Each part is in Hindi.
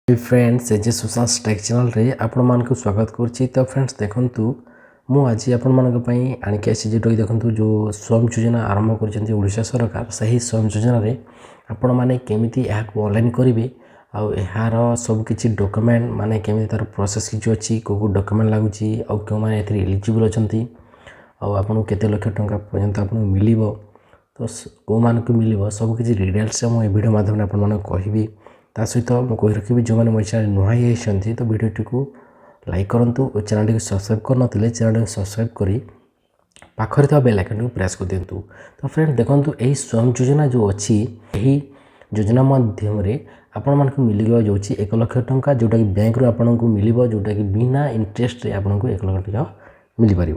फ्रेंड्स एजे सोशल स्टेक चैनल रे आपण मानक स्वागत करछि। तो फ्रेंड्स देखंतु मु आज आपण मानक पई आनिके आसी जे देखंतु जो स्वयं योजना आरंभ करछन्ती ओडिशा सरकार सही स्वयं योजना रे आपण माने केमिति या को ऑनलाइन करिवे आ एहार सब किछि डॉक्यूमेंट माने केमिति तार प्रोसेस किछि अछि को डॉक्यूमेंट लागुछि आ को माने एथि एलिजिबल अछन्ती आ आपण केते लक्ष टंका पर्यंत आपण मिलिबो तो को मानक मिलिबो सब किछि डिटेल्स हम ए वीडियो माध्यम आपण मानक कहिबी। ता सहित मुझे कही रखी जो मैंने मो चैनल नुआ ही तो वीडियो को लाइक करूँ और चैनल को सब्सक्राइब कर चैनल को सब्सक्राइब करी पाखरे था बेल आइकन को प्रेस कर दिंतु। तो फ्रेंड देखो यही स्वयं योजना जो अच्छी यही योजना माध्यम आपण मान मिल जाऊँगी 1 लाख टंका जोटा कि बैंक रू आपन को मिल जोटा कि बिना इंटरेस्ट आपन को 1 लाख टंका मिल पार।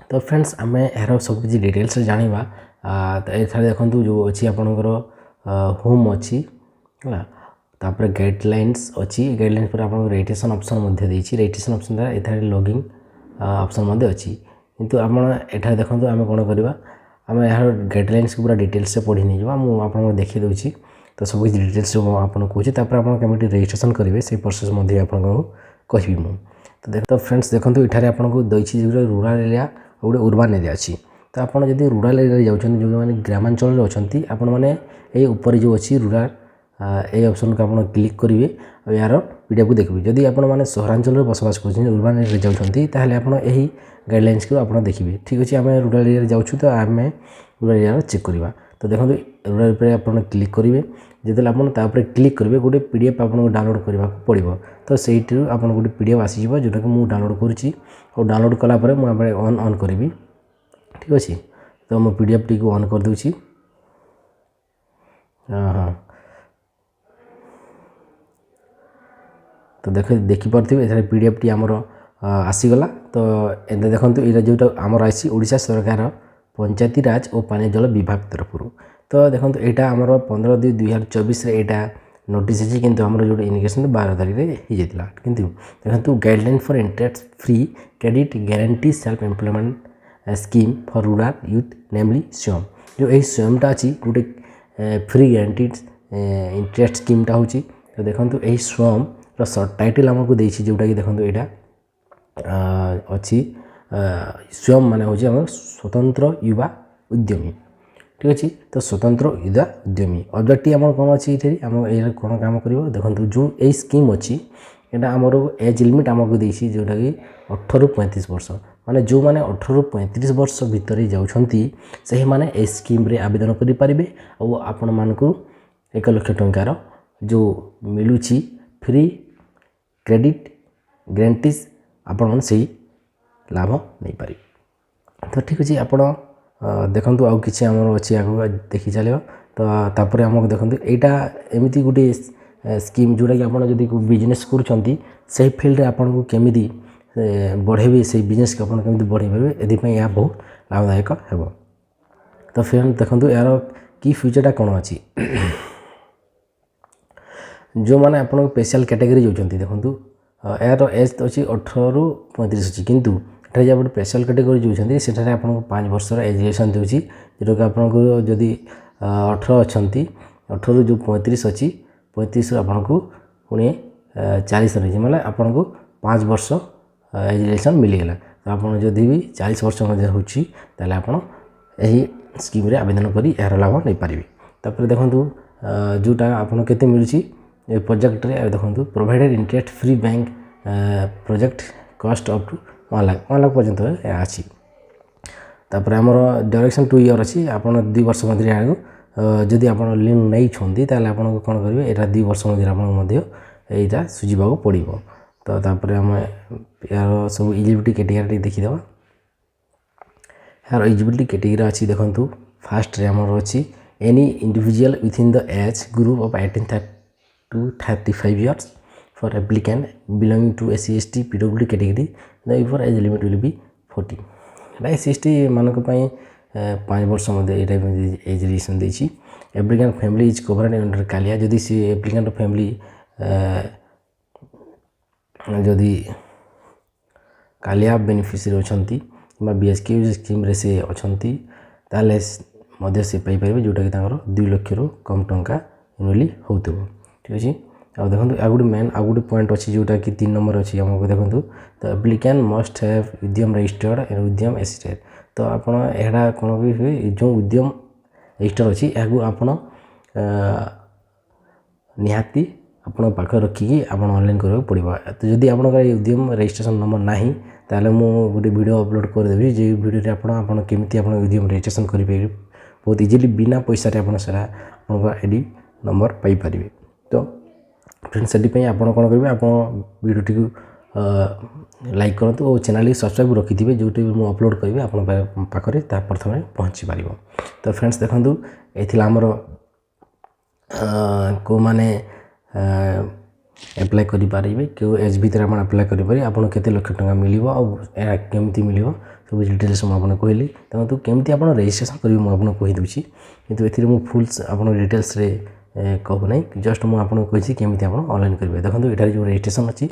तो फ्रेंड्स आम यार सब किसी डिटेल्स जाना ये देखो जो अच्छी आपणकर होम अच्छी है तापर गाइडलाइंस अच्छी गाइडलाइंस पर आप रेजिस्ट्रेशन ऑप्शन रेजिस्ट्रेशन ऑप्शन द्वारा एथारे लॉगिन ऑप्शन अच्छी किंतु आप देखो आम कौन करवा आम यार गाइडलाइंस को पूरा डिटेल्स से पढ़ी नहीं जावा मुझे आपको देखी दूसरी। तो सब किसी डिटेल्स आपको कहूँ आप केमी रेजिस्ट्रेशन करेंगे से प्रोसेस आपको कहबी मुझे। तो देख तो फ्रेंड्स देखो ये आपको देती रूराल एरिया और गोटे उर्बान एरिया अच्छी। तो आपड़ जब रूराल एरिया जाऊँच जो मैंने ग्रामांचल अच्छा आपण मैंने ये ऊपर जो अच्छी रूराल ये ऑप्शन को आप क्लिक करेंगे और यार पीडीएफ को देखिए। जदि आप सहरांचल बसवास कर उर्बान एरिया जाऊँगी ताहले आप यही गाइडलाइंस को आप देखिए। ठीक अच्छे आम रूराल एरिया जाऊँ तो आम रूराल एरिया चेक करवा। तो देखो रूराल पर आप क्लिक करेंगे जिते आप क्लिक करेंगे गोटे पीडीएफ आपको डाउनलोड करने पड़ो। तो सही आप गोटे पीडीएफ आसीज जोटा कि मुझे डाउनलोड करुँची और डाउनलोड कलापर मुझे ऑन करी। ठीक अच्छे तो मो पीडीएफ टी ऑन कर दूँगी। हाँ तो देखिपे पीडीएफ टी आमर आसीगला। तो ए देखो ये जो आमर आई ओडिशा सरकार पंचायती राज और पानी जल विभाग तरफ। तो देखो यहाँ आमर 15/2/2024 यहाँ नोटिस अच्छी किंतु आमर जो इनिकेशन 12 तारीख हो जाता किंतु देखो guideline for interest free credit guarantee self employment scheme for rural youth namely Swayam जो यही स्वयंटा अच्छी गोटे फ्री गारंटीड इंटरेस्ट स्कीमटा हो। तो देखो यही स्वयं सर्ट टाइटल आमको देती जोटा कि देखो यहाँ अच्छी स्वयं मान हूँ आम स्वतंत्र युवा उद्यमी। ठीक अच्छे तो स्वतंत्र युवा उद्यमी ऑब्जेक्ट आम कौन अच्छी ये आम ये कौन काम कर देखो जो यही स्कीम अच्छी यहाँ आमर एज लिमिट आमको देती जोटा कि 18 ରୁ 35 वर्ष माने जो मैंने 18 ରୁ 35 वर्ष भितर जाऊँगी से मैंने ए स्कीम आवेदन करें और आपण मानक 1 लाख टंकार जो मिलूँ फ्री क्रेडिट गारंटीज आपण से लाभ नहीं पारे। तो ठीक अच्छे आप देखो आउ कि आम अच्छी आगे देखी चलो। तो तापर आमको देखो यहाँ एमती गोटे स्कीम जोटा कि आप बिजनेस कर फील्ड आपन को केमी बढ़ेबे से बिजनेस को केमी बढ़े पारे ये यह बहुत लाभदायक है। तो फ्रेंड देखो यार की फ्यूचरटा कौन अच्छी जो मैंने आप स्पेशल कैटेगरी जाऊँगी देखो यार एज तो अच्छी 18 ରୁ 35 अच्छी किंतु ये जब स्पेशल कैटेगरी जाऊँगी से आपको 5 वर्षर एजुकेशन दूसरी जोटा कि आपको जदि 18 अच्छा 18 ରୁ जो 35 अच्छी 35 आपको पुणी 40 रही मैंने आपको 5 वर्ष एजुकेशन मिलगला। तो आप जदि भी 40 वर्ष होले आप स्कीम आवेदन कर यार लाभ नहीं पारे। तापर देखो जोटा आपको केते मिलूँ प्रोजेक्ट रे देखो provided interest free bank project cost up to 1 lakh पर्यंत अच्छी। तापर आमर डायरेक्शन 2 ईयर अच्छी आप 2 वर्ष मध्य जदि आप लोन नहीं छुंदी ताले आपन कौन करेंगे यहाँ 2 वर्ष मध्य यहाँ सुझा पड़ो। तो तापर आम यार सब एलिजिबिलिटी कैटेगरी देखीदे यार एलिजिबिलिटी कैटेगरी अच्छी देखो फास्ट रे आमर अच्छी any individual within the age group of 18 to 35 years for applicant belonging to SC/ST PWD category the for age limit will be 40 SC/ST मानक 5 वर्ष मध्य एज रिलेशन देछि। Applicant family is covered under Kalia जदि सी एप्लिकेंट फैमिली जदि कालिया बेनिफिशियरी अच्छी BSK स्कीम रे से अच्छी ताले मध्य से पाई पारे जोटा कि 2 लाख ରୁ कम टंका एनुअली होतो। ठीक अच्छे ଆଉ ଦେଖନ୍ତୁ ଆଉ ଗୋଟେ ମେନ୍ ଆଉ ଗୋଟେ ପଏଣ୍ଟ ଅଛି ଯେଉଁଟା କି 3 ନମ୍ବର ଅଛି ଆମକୁ ଦେଖନ୍ତୁ ତ ଆପ୍ଲିକାନ୍ ମଷ୍ଟ ହ୍ୟାଭ୍ ଉଦ୍ୟମ ରେଜିଷ୍ଟର୍ଡ ଉଦ୍ୟମ ଏସିଷ୍ଟେଡ୍ ତ ଆପଣ ଏଇଟା କ'ଣ ବି ହୁଏ ଯେଉଁ ଉଦ୍ୟମ ରେଜିଷ୍ଟର ଅଛି ଏହାକୁ ଆପଣ ନିହାତି ଆପଣ ପାଖରେ ରଖିକି ଆପଣ ଅନଲାଇନ୍ କରିବାକୁ ପଡ଼ିବ ତ ଯଦି ଆପଣଙ୍କର ଏଇ ଉଦ୍ୟମ ରେଜିଷ୍ଟ୍ରେସନ୍ ନମ୍ବର ନାହିଁ ତାହେଲେ ମୁଁ ଗୋଟେ ଭିଡ଼ିଓ ଅପଲୋଡ଼ କରିଦେବି ଯେ ଭିଡ଼ିଓରେ ଆପଣ କେମିତି ଆପଣ ଉଦ୍ୟମ ରେଜିଷ୍ଟ୍ରେସନ୍ କରିପାରିବେ ବହୁତ ଇଜିଲି ବିନା ପଇସାରେ ଆପଣ ସେଟା ଆପଣଙ୍କ ଆଇଡ଼ି ନମ୍ବର ପାଇପାରିବେ ତ ଫ୍ରେଣ୍ଡ ସେଥିପାଇଁ ଆପଣ କ'ଣ କରିବେ ଆପଣ ଭିଡ଼ିଓଟିକୁ ଲାଇକ୍ କରନ୍ତୁ ଓ ଚ୍ୟାନେଲଟି ସବସ୍କ୍ରାଇବ୍ ରଖିଥିବେ ଯେଉଁଠି ମୁଁ ଅପଲୋଡ଼ କରିବି ଆପଣଙ୍କ ପାଖରେ ତା ପ୍ରଥମେ ପହଞ୍ଚି ପାରିବ ତ ଫ୍ରେଣ୍ଡସ୍ ଦେଖନ୍ତୁ ଏଇଥିଲା ଆମର କେଉଁମାନେ ଆପ୍ଲାଏ କରିପାରିବେ କେଉଁ ଏଜ୍ ଭିତରେ ଆପଣ ଆପ୍ଲାଏ କରିପାରିବେ ଆପଣ କେତେ ଲକ୍ଷ ଟଙ୍କା ମିଳିବ ଆଉ ଏହା କେମିତି ମିଳିବ ସବୁ ଡିଟେଲ୍ସ ମୁଁ ଆପଣଙ୍କୁ କହିଲି ଦେଖନ୍ତୁ କେମିତି ଆପଣ ରେଜିଷ୍ଟ୍ରେସନ୍ କରିବେ ମୁଁ ଆପଣଙ୍କୁ କହିଦେଉଛି କିନ୍ତୁ ଏଥିରେ ମୁଁ ଫୁଲ୍ ଆପଣ ଡିଟେଲ୍ସରେ କହୁନାହିଁ ଜଷ୍ଟ ମୁଁ ଆପଣଙ୍କୁ କହିଛି କେମିତି ଆପଣ ଅନଲାଇନ୍ କରିବେ ଦେଖନ୍ତୁ ଏଠାରେ ଯେଉଁ ରେଜିଷ୍ଟ୍ରେସନ୍ ଅଛି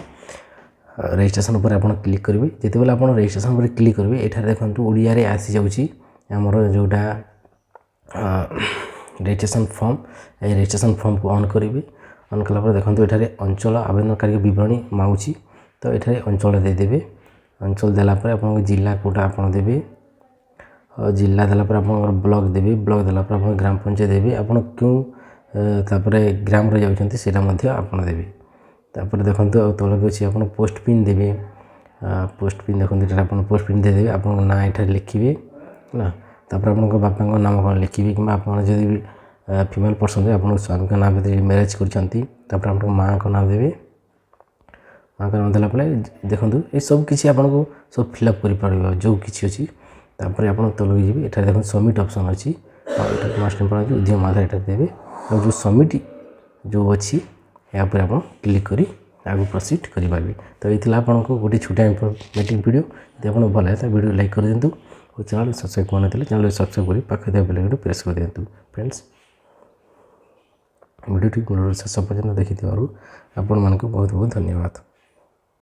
ରେଜିଷ୍ଟ୍ରେସନ୍ ଉପରେ ଆପଣ କ୍ଲିକ୍ କରିବେ ଯେତେବେଳେ ଆପଣ ରେଜିଷ୍ଟ୍ରେସନ୍ ଉପରେ କ୍ଲିକ୍ କରିବେ ଏଠାରେ ଦେଖନ୍ତୁ ଓଡ଼ିଆରେ ଆସିଯାଉଛି ଆମର ଯେଉଁଟା ରେଜିଷ୍ଟ୍ରେସନ୍ ଫର୍ମ এই ରେଜିଷ୍ଟ୍ରେସନ୍ ଫର୍ମକୁ ଅନ୍ କରିବେ ଅନ୍ କଲା ପରେ ଦେଖନ୍ତୁ ଏଠାରେ ଅଞ୍ଚଳ ଆବେଦନକାରୀ ବିବରଣୀ ମାଗୁଛି ତ ଏଠାରେ ଅଞ୍ଚଳ ଦେଇଦେବେ ଅଞ୍ଚଳ ଦେଲା ପରେ ଆପଣଙ୍କ ଜିଲ୍ଲା କେଉଁଟା ଆପଣ ଦେବେ ଜିଲ୍ଲା ଦେଲା ପରେ ଆପଣଙ୍କର ବ୍ଲକ୍ ଦେବେ ବ୍ଲକ୍ ଦେଲା ପରେ ଆପଣ ଗ୍ରାମ ପଞ୍ଚାୟତ ଦେବେ ଆପଣ କେଉଁ ତାପରେ ଗ୍ରାମରେ ଯାଉଛନ୍ତି ସେଇଟା ମଧ୍ୟ ଆପଣ ଦେବେ ତାପରେ ଦେଖନ୍ତୁ ଆଉ ତଳକୁ ଅଛି ଆପଣ ପୋଷ୍ଟ ପିନ୍ ଦେବେ ପୋଷ୍ଟ ପିନ୍ ଦେଖନ୍ତୁ ଏଠାରେ ଆପଣ ପୋଷ୍ଟ ପିନ୍ ଦେଇଦେବେ ଆପଣଙ୍କ ନାଁ ଏଠାରେ ଲେଖିବେ ହେଲା ତାପରେ ଆପଣଙ୍କ ବାପାଙ୍କ ନାମ କ'ଣ ଲେଖିବେ କିମ୍ବା ଆପଣ ଯଦି ଫିମେଲ୍ ପର୍ସନ୍ ଆପଣଙ୍କ ସ୍ୱାମୀଙ୍କ ନାଁ ଭିତରେ ମ୍ୟାରେଜ୍ କରିଛନ୍ତି ତାପରେ ଆପଣଙ୍କ ମାଆଙ୍କ ନାଁ ଦେବେ ମାଆଙ୍କ ନାଁ ଦେଲା ପରେ ଦେଖନ୍ତୁ ଏସବୁ କିଛି ଆପଣଙ୍କୁ ସବୁ ଫିଲ୍ଅପ୍ କରିପାରିବ ଯେଉଁ କିଛି ଅଛି ତାପରେ ଆପଣ ତଳକୁ ଯିବେ ଏଠାରେ ଦେଖନ୍ତୁ ସବମିଟ୍ ଅପସନ୍ ଅଛି ଆଉ ଏଠାରେ ମାଷ୍ଟ ଇମ୍ପୋର୍ଟାଣ୍ଟ ଉଦ୍ୟମ ଆଧାର ଏଠାରେ ଦେବେ ଆଉ ଯେଉଁ ସବମିଟ୍ ଯେଉଁ ଅଛି ଏହା ଉପରେ ଆପଣ କ୍ଲିକ୍ କରି ଆଗକୁ ପ୍ରୋସିଡ୍ କରିପାରିବେ ତ ଏଇଥିଲା ଆପଣଙ୍କୁ ଗୋଟେ ଛୋଟିଆ ଇନଫର୍ମେଟିଭ୍ ଭିଡ଼ିଓ ଯଦି ଆପଣଙ୍କୁ ଭଲ ଲାଗେ ଭିଡ଼ିଓ ଲାଇକ୍ କରିଦିଅନ୍ତୁ ଓ ଚ୍ୟାନେଲ୍ ସବସ୍କ୍ରାଇବ୍ କରିନଥିଲେ ଚ୍ୟାନେଲ୍ ସବସ୍କ୍ରାଇବ୍ କରି ପାଖରେ ଥିବା ବେଲ୍ ଆଇକନ୍କୁ ପ୍ରେସ୍ କରିଦିଅନ୍ତୁ ଫ୍ରେଣ୍ଡସ୍ ଭିଡ଼ିଓଟି ମୂଳରୁ ଶେଷ ପର୍ଯ୍ୟନ୍ତ ଦେଖିଥିବାରୁ ଆପଣମାନଙ୍କୁ ବହୁତ ବହୁତ ଧନ୍ୟବାଦ।